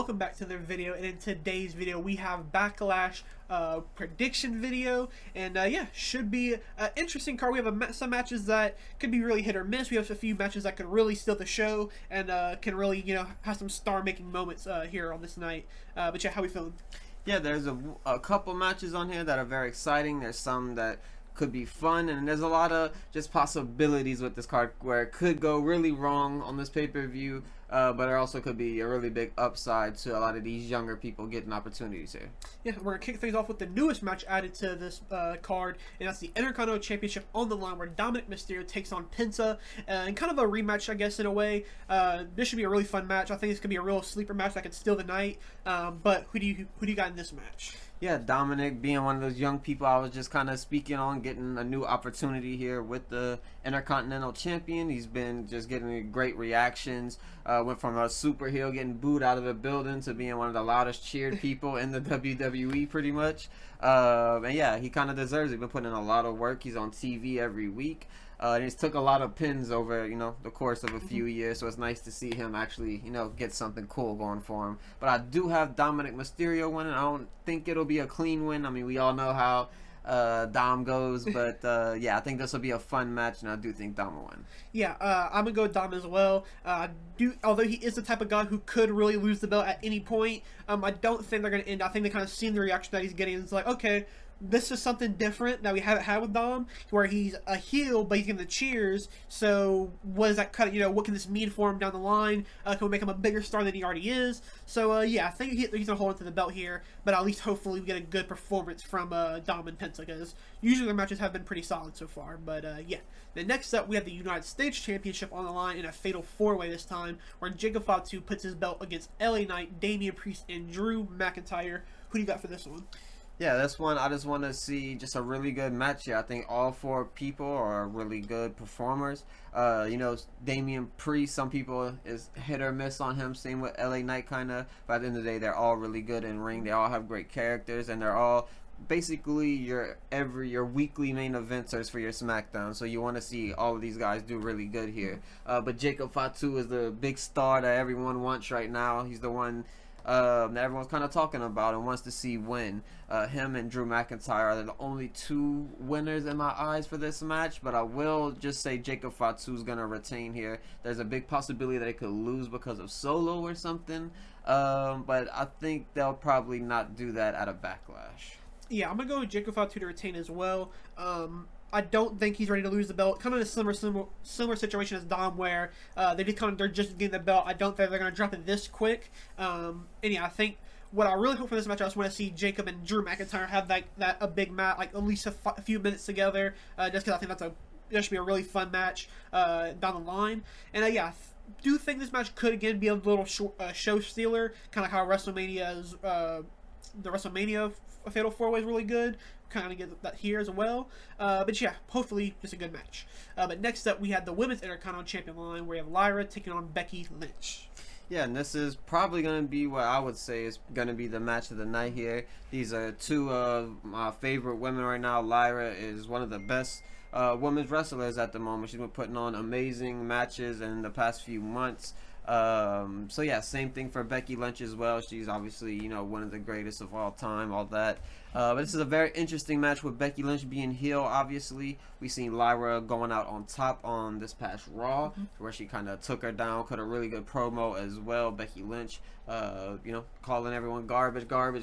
welcome back to the video. And in today's video we have Backlash prediction video, and yeah, should be an interesting card. We have some matches that could be really hit or miss. We have a few matches that could really steal the show and can really, you know, have some star-making moments here on this night. But yeah, how we feeling? Yeah, there's a couple matches on here that are very exciting. There's some that could be fun, and there's a lot of just possibilities with this card where it could go really wrong on this pay-per-view, but it also could be a really big upside to a lot of these younger people getting opportunities here. Yeah, we're going to kick things off with the newest match added to this card, and that's the Intercontinental Championship on the line, where Dominic Mysterio takes on Penta, and kind of a rematch, I guess, in a way. This should be a really fun match. I think this could be a real sleeper match that could steal the night, but who do you got in this match? Yeah, Dominic being one of those young people I was just kind of speaking on, getting a new opportunity here with the Intercontinental Champion. He's been just getting great reactions. Went from a super heel getting booed out of the building to being one of the loudest cheered people in the WWE pretty much. And yeah, he kind of deserves it. He's been putting in a lot of work. He's on TV every week. And he's took a lot of pins over, you know, the course of a few years, so it's nice to see him actually, you know, get something cool going for him. But I do have Dominic Mysterio winning. I don't think it'll be a clean win. I mean, we all know how Dom goes, but yeah, I think this will be a fun match, and I do think Dom will win. Yeah, I'm gonna go with Dom as well. Although he is the type of guy who could really lose the belt at any point, I don't think they're gonna end. I think they kind of seen the reaction that he's getting. It's like, okay, this is something different that we haven't had with Dom, where he's a heel, but he's getting the cheers. So what is that kind of, you know, what can this mean for him down the line? Can we make him a bigger star than he already is? So yeah, I think he's going to hold on to the belt here, but at least hopefully we get a good performance from Dom and Penta, because usually their matches have been pretty solid so far. But yeah, then next up we have the United States Championship on the line in a fatal four-way this time, where Jacob Fatu puts his belt against LA Knight, Damian Priest, and Drew McIntyre. Who do you got for this one? Yeah, this one, I just want to see just a really good match here. I think all four people are really good performers. You know, Damian Priest, some people is hit or miss on him. Same with LA Knight, kind of. But at the end of the day, they're all really good in ring. They all have great characters, and they're all basically your weekly main eventers for your SmackDown. So you want to see all of these guys do really good here. But Jacob Fatu is the big star that everyone wants right now. He's the one that everyone's kind of talking about and wants to see win. Him and Drew McIntyre are the only two winners in my eyes for this match, but I will just say Jacob Fatu's going to retain here. There's a big possibility that he could lose because of Solo or something, but I think they'll probably not do that at a Backlash. Yeah, I'm going to go with Jacob Fatu to retain as well. I don't think he's ready to lose the belt. Kind of a similar situation as Dom, where they're just getting the belt. I don't think they're going to drop it this quick. And yeah, I think what I really hope for this match, I just want to see Jacob and Drew McIntyre have a big match, like at least a few minutes together. Just because I think that should be a really fun match down the line. And yeah, I do think this match could again be a little show stealer, kind of how WrestleMania's the WrestleMania Fatal 4-Way is really good. Kind of get that here as well. But yeah, hopefully just a good match. But next up, we have the Women's Intercontinental Champion line, where we have Lyra taking on Becky Lynch. Yeah, and this is probably going to be what I would say is going to be the match of the night here. These are two of my favorite women right now. Lyra is one of the best women's wrestlers at the moment. She's been putting on amazing matches in the past few months. So yeah, same thing for Becky Lynch as well. She's obviously, you know, one of the greatest of all time, all that. But this is a very interesting match with Becky Lynch being heel, obviously. We seen Lyra going out on top on this past Raw, where she kind of took her down, cut a really good promo as well. Becky Lynch, you know, calling everyone garbage. But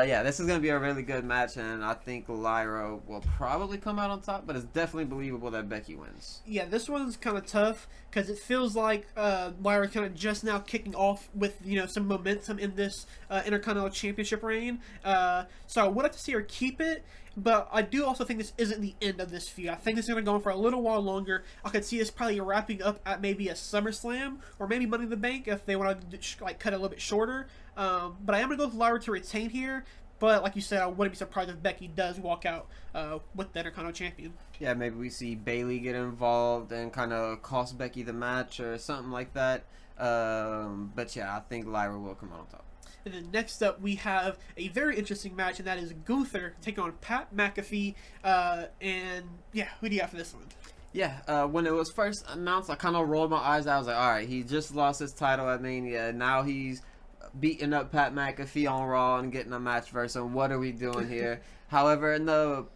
yeah, this is going to be a really good match, and I think Lyra will probably come out on top, but it's definitely believable that Becky wins. Yeah, this one's kind of tough, because it feels like Lyra's kind of just now kicking off with, you know, some momentum in this Intercontinental Championship reign. So I would like to see her keep it, but I do also think this isn't the end of this feud. I think this is going to go on for a little while longer. I could see this probably wrapping up at maybe a SummerSlam or maybe Money in the Bank if they want to like cut it a little bit shorter. But I am going to go with Lyra to retain here. But like you said, I wouldn't be surprised if Becky does walk out with the Intercontinental Champion. Yeah, maybe we see Bayley get involved and kind of cost Becky the match or something like that. But yeah, I think Lyra will come out on top. And then next up, we have a very interesting match, and that is Gunther taking on Pat McAfee. And yeah, who do you got for this one? Yeah, when it was first announced, I kind of rolled my eyes. I was like, all right, he just lost his title at Mania. Now he's beating up Pat McAfee on Raw and getting a match versus him. What are we doing here? However, in the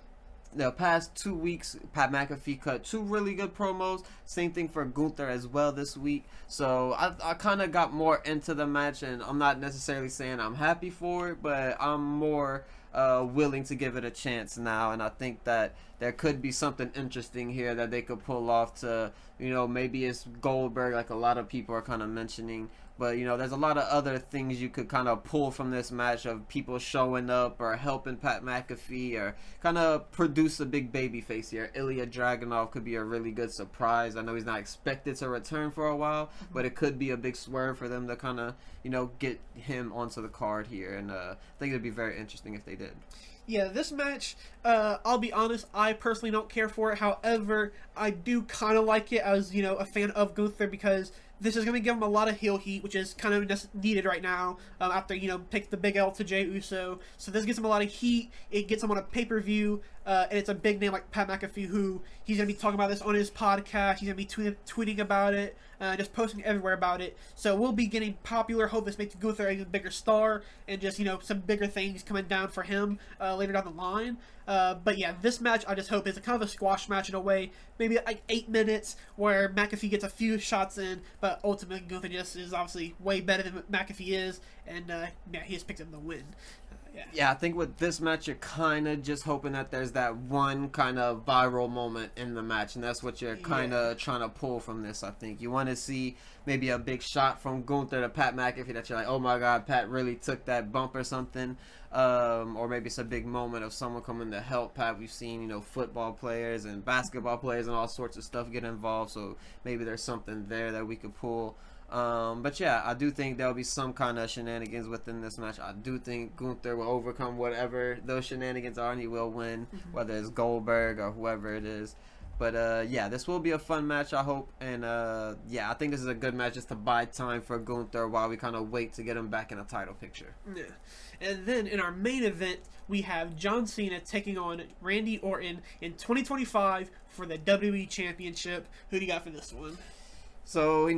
past 2 weeks, Pat McAfee cut two really good promos. Same thing for Gunther as well this week. So I kind of got more into the match, and I'm not necessarily saying I'm happy for it, but I'm more willing to give it a chance now. And I think that there could be something interesting here that they could pull off to, maybe it's Goldberg, like a lot of people are kind of mentioning. But, there's a lot of other things you could kind of pull from this match of people showing up or helping Pat McAfee or kind of produce a big baby face here. Ilya Dragunov could be a really good surprise. I know he's not expected to return for a while, but it could be a big swerve for them to kind of, get him onto the card here. And I think it'd be very interesting if they did. Yeah, this match, I'll be honest, I personally don't care for it. However, I do kind of like it as, a fan of Gunther, because this is going to give him a lot of heel heat, which is kind of just needed right now after, take the big L to Jey Uso. So this gives him a lot of heat. It gets him on a pay-per-view, and it's a big name like Pat McAfee, who he's going to be talking about this on his podcast. He's going to be tweeting about it, just posting everywhere about it. So we'll be getting popular. Hope this makes Gunther a bigger star and just, some bigger things coming down for him later down the line. But yeah, this match I just hope is a kind of a squash match in a way. Maybe like 8 minutes where McAfee gets a few shots in, but ultimately Gunther just is obviously way better than McAfee is, and he just picked up the win. Yeah, I think with this match, you're kind of just hoping that there's that one kind of viral moment in the match, and that's what you're kind of trying to pull from this, I think. You want to see maybe a big shot from Gunther to Pat McAfee that you're like, oh my God, Pat really took that bump or something. Or maybe it's a big moment of someone coming to help Pat. We've seen, football players and basketball players and all sorts of stuff get involved, so maybe there's something there that we could pull. But yeah, I do think there'll be some kind of shenanigans within this match. I do think Gunther will overcome whatever those shenanigans are, and he will win, whether it's Goldberg or whoever it is. But yeah, this will be a fun match, I hope. And yeah, I think this is a good match just to buy time for Gunther while we kind of wait to get him back in a title picture. Yeah. And then in our main event, we have John Cena taking on Randy Orton in 2025 for the WWE Championship. Who do you got for this one? So,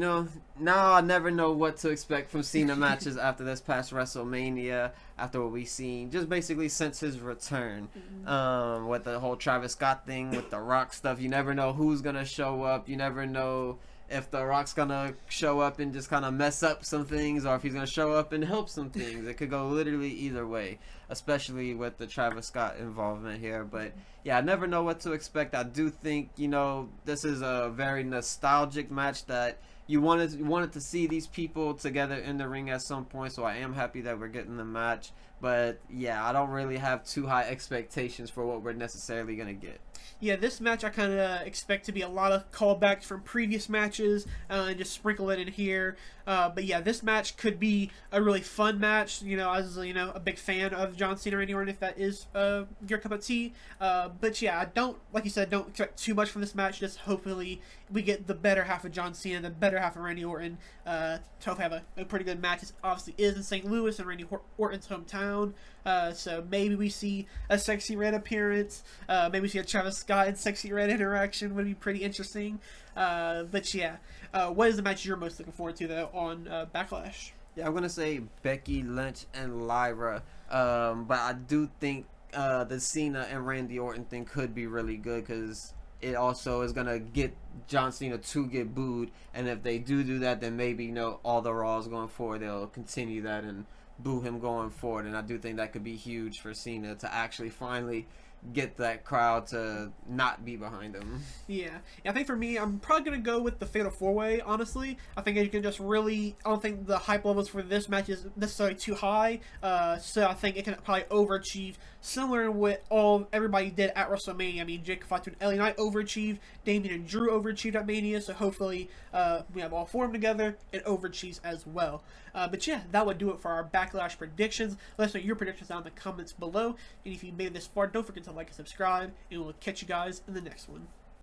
now I never know what to expect from Cena matches after this past WrestleMania, after what we've seen, just basically since his return. With the whole Travis Scott thing, with the Rock stuff, you never know who's going to show up. You never know if the Rock's going to show up and just kind of mess up some things, or if he's going to show up and help some things. It could go literally either way, especially with the Travis Scott involvement here. But yeah, I never know what to expect. I do think, this is a very nostalgic match that you wanted to see these people together in the ring at some point, so I am happy that we're getting the match. But yeah, I don't really have too high expectations for what we're necessarily going to get. Yeah, this match I kind of expect to be a lot of callbacks from previous matches and just sprinkle it in here. But yeah, this match could be a really fun match. As a big fan of John Cena, Randy Orton, if that is your cup of tea. But yeah, I don't, like you said, don't expect too much from this match. Just hopefully we get the better half of John Cena, the better half of Randy Orton. To hopefully have a pretty good match. It obviously is in St. Louis and Randy Orton's hometown. So maybe we see a Sexy Red appearance. Maybe we see a Travis Scott and Sexy Red interaction. Would be pretty interesting. But yeah, what is the match you're most looking forward to though on Backlash? Yeah, I'm gonna say Becky Lynch and Lyra. But I do think the Cena and Randy Orton thing could be really good because it also is gonna get John Cena to get booed, and if they do that, then maybe all the Raws going forward they'll continue that and boo him going forward, and I do think that could be huge for Cena to actually finally get that crowd to not be behind him. Yeah, I think for me, I'm probably going to go with the Fatal 4-Way, honestly. I think you can just really, I don't think the hype levels for this match is necessarily too high, so I think it can probably overachieve, similar to what everybody did at WrestleMania. I mean, Jake Fatu and LA Knight overachieved, Damien and Drew overachieved at Mania, so hopefully we have all four of them together, it overachieves as well. But yeah, that would do it for our Backlash predictions. Let us know your predictions down in the comments below, and if you made it this far, don't forget to like and subscribe, and we'll catch you guys in the next one.